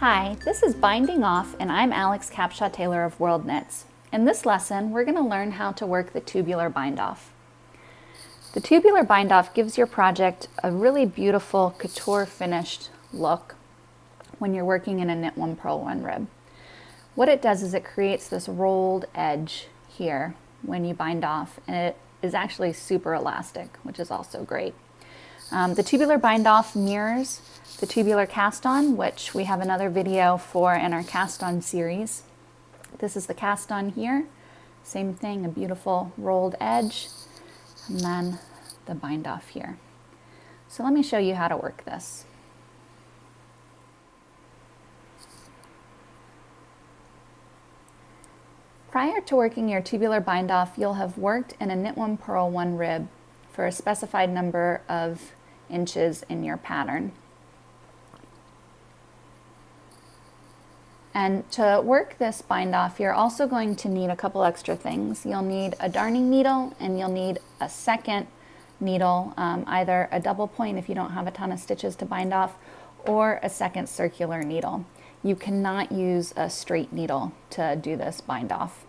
Hi, this is Binding Off and I'm Alex Capshaw-Taylor of Worldknits. In this lesson, we're going to learn how to work the tubular bind-off. The tubular bind-off gives your project a really beautiful couture finished look when you're working in a knit one purl one rib. What it does is it creates this rolled edge here when you bind off, and it is actually super elastic, which is also great. The tubular bind-off mirrors the tubular cast-on, which we have another video for in our cast-on series. This is the cast-on here. Same thing, a beautiful rolled edge, and then the bind-off here. So let me show you how to work this. Prior to working your tubular bind-off, you'll have worked in a knit one purl one rib for a specified number of inches in your pattern. And to work this bind off, you're also going to need a couple extra things. You'll need a darning needle, and you'll need a second needle, either a double point if you don't have a ton of stitches to bind off, or a second circular needle. You cannot use a straight needle to do this bind off.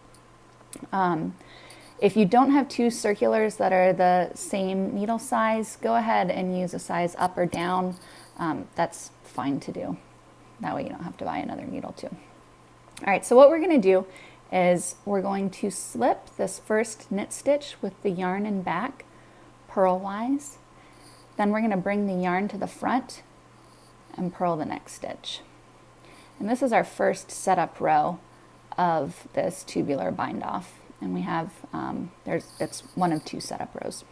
If you don't have two circulars that are the same needle size, go ahead and use a size up or down. That's fine to do. That way you don't have to buy another needle too. All right, so what we're going to do is we're going to slip this first knit stitch with the yarn in back purlwise. Then we're going to bring the yarn to the front and purl the next stitch. And this is our first setup row of this tubular bind off. And we have, it's one of two setup rows.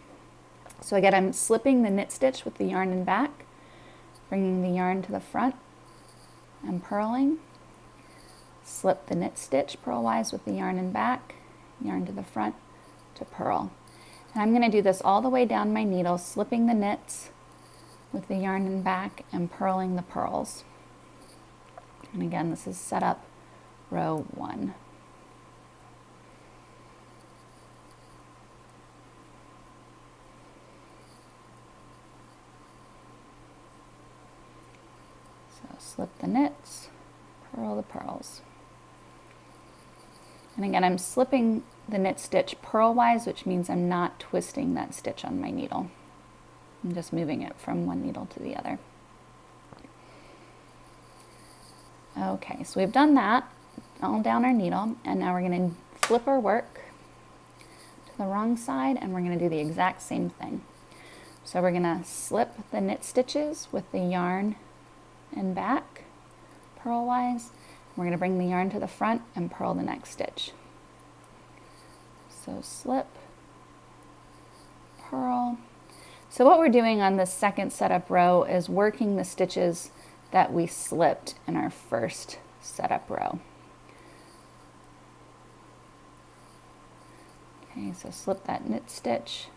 So again, I'm slipping the knit stitch with the yarn in back, bringing the yarn to the front and purling. Slip the knit stitch purlwise with the yarn in back, yarn to the front to purl. And I'm going to do this all the way down my needle, slipping the knits with the yarn in back and purling the purls. And again, this is setup row 1. So slip the knits, purl the purls. And again, I'm slipping the knit stitch purlwise, which means I'm not twisting that stitch on my needle. I'm just moving it from one needle to the other. Okay, so we've done that all down our needle, and now we're going to flip our work to the wrong side, and we're going to do the exact same thing. So we're going to slip the knit stitches with the yarn in back purlwise. We're going to bring the yarn to the front and purl the next stitch. So slip, purl. So what we're doing on this second setup row is working the stitches that we slipped in our first setup row. Okay, so slip that knit stitch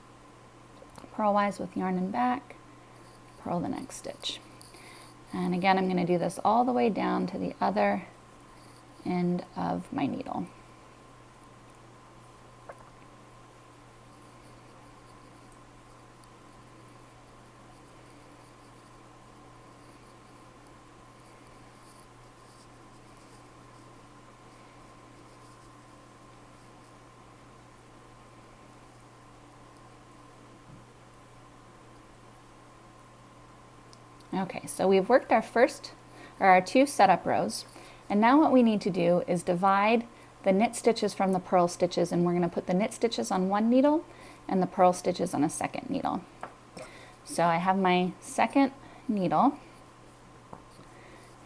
purlwise with yarn in back, purl the next stitch. And again, I'm going to do this all the way down to the other end of my needle. Okay, so we've worked our two setup rows, and now what we need to do is divide the knit stitches from the purl stitches, and we're going to put the knit stitches on one needle and the purl stitches on a second needle. So I have my second needle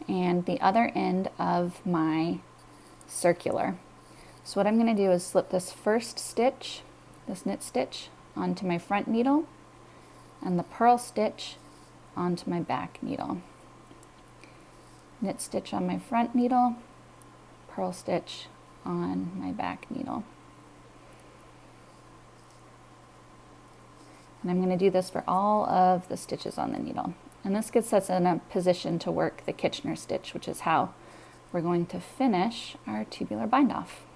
and the other end of my circular. So what I'm going to do is slip this first stitch, this knit stitch, onto my front needle and the purl stitch onto my back needle. Knit stitch on my front needle, purl stitch on my back needle. And I'm going to do this for all of the stitches on the needle. And this gets us in a position to work the Kitchener stitch, which is how we're going to finish our tubular bind-off.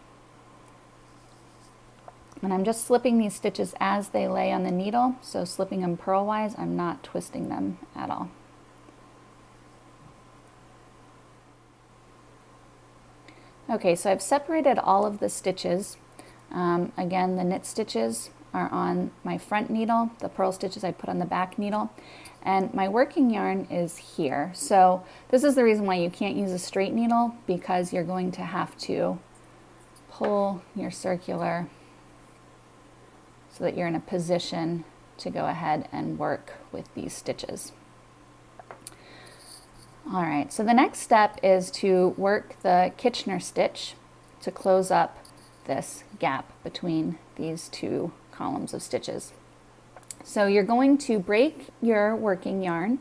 And I'm just slipping these stitches as they lay on the needle, so slipping them purlwise, I'm not twisting them at all. Okay, so I've separated all of the stitches. Again, the knit stitches are on my front needle, the purl stitches I put on the back needle, and my working yarn is here. So this is the reason why you can't use a straight needle, because you're going to have to pull your circular so that you're in a position to go ahead and work with these stitches. All right, so the next step is to work the Kitchener stitch to close up this gap between these two columns of stitches. So you're going to break your working yarn.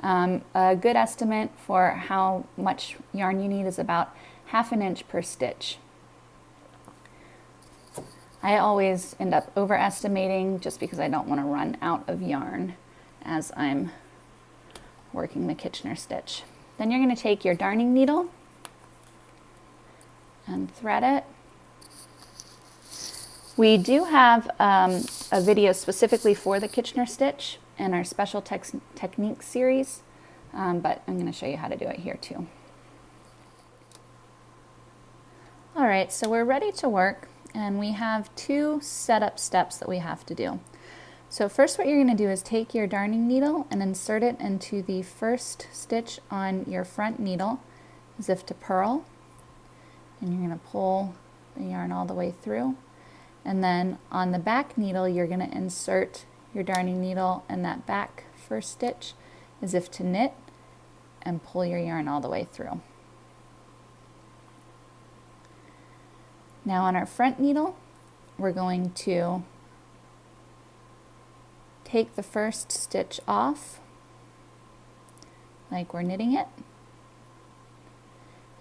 A good estimate for how much yarn you need is about 1/2 inch per stitch. I always end up overestimating just because I don't want to run out of yarn as I'm working the Kitchener stitch. Then you're going to take your darning needle and thread it. We do have a video specifically for the Kitchener stitch in our special techniques series, but I'm going to show you how to do it here too. All right, so we're ready to work, and we have 2 setup steps that we have to do. So first, what you're going to do is take your darning needle and insert it into the first stitch on your front needle as if to purl, and you're going to pull the yarn all the way through. And then on the back needle, you're going to insert your darning needle in that back first stitch as if to knit and pull your yarn all the way through. Now on our front needle, we're going to take the first stitch off like we're knitting it,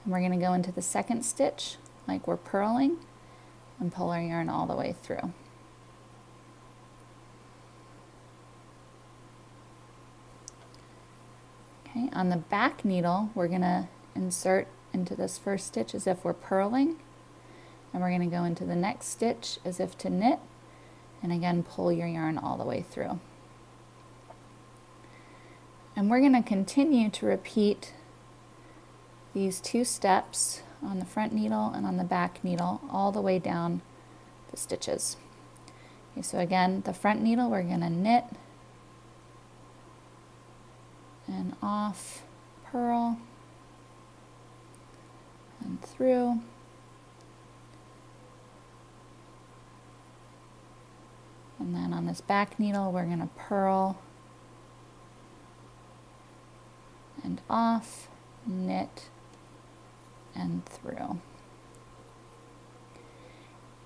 and we're going to go into the second stitch like we're purling and pull our yarn all the way through. Okay, on the back needle, we're going to insert into this first stitch as if we're purling, and we're going to go into the next stitch as if to knit, and again pull your yarn all the way through. And we're going to continue to repeat these 2 steps on the front needle and on the back needle all the way down the stitches. Okay, so again, the front needle, we're going to knit and off, purl, and through. And then on this back needle, we're going to purl and off, knit, and through.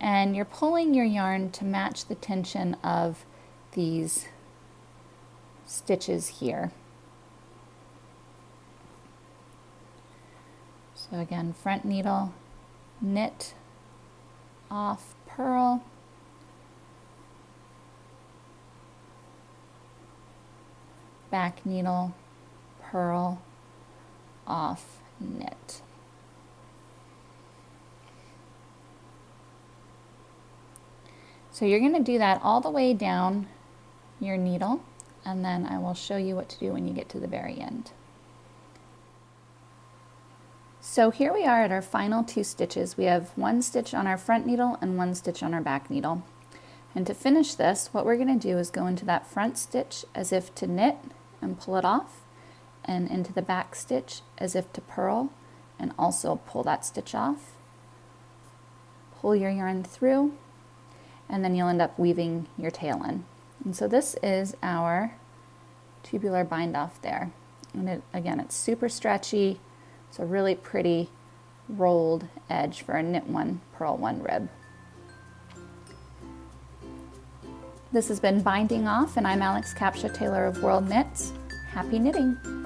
And you're pulling your yarn to match the tension of these stitches here. So again, front needle, knit, off, purl, back needle, purl, off, knit. So you're going to do that all the way down your needle, and then I will show you what to do when you get to the very end. So here we are at our final 2 stitches. We have 1 stitch on our front needle and 1 stitch on our back needle. And to finish this, what we're going to do is go into that front stitch as if to knit and pull it off, and into the back stitch as if to purl and also pull that stitch off. Pull your yarn through, and then you'll end up weaving your tail in. And so this is our tubular bind-off there. And again, it's super stretchy. It's a really pretty rolled edge for a knit 1, purl 1 rib. This has been Binding Off, and I'm Alex Capshaw-Taylor of Worldknits. Happy knitting!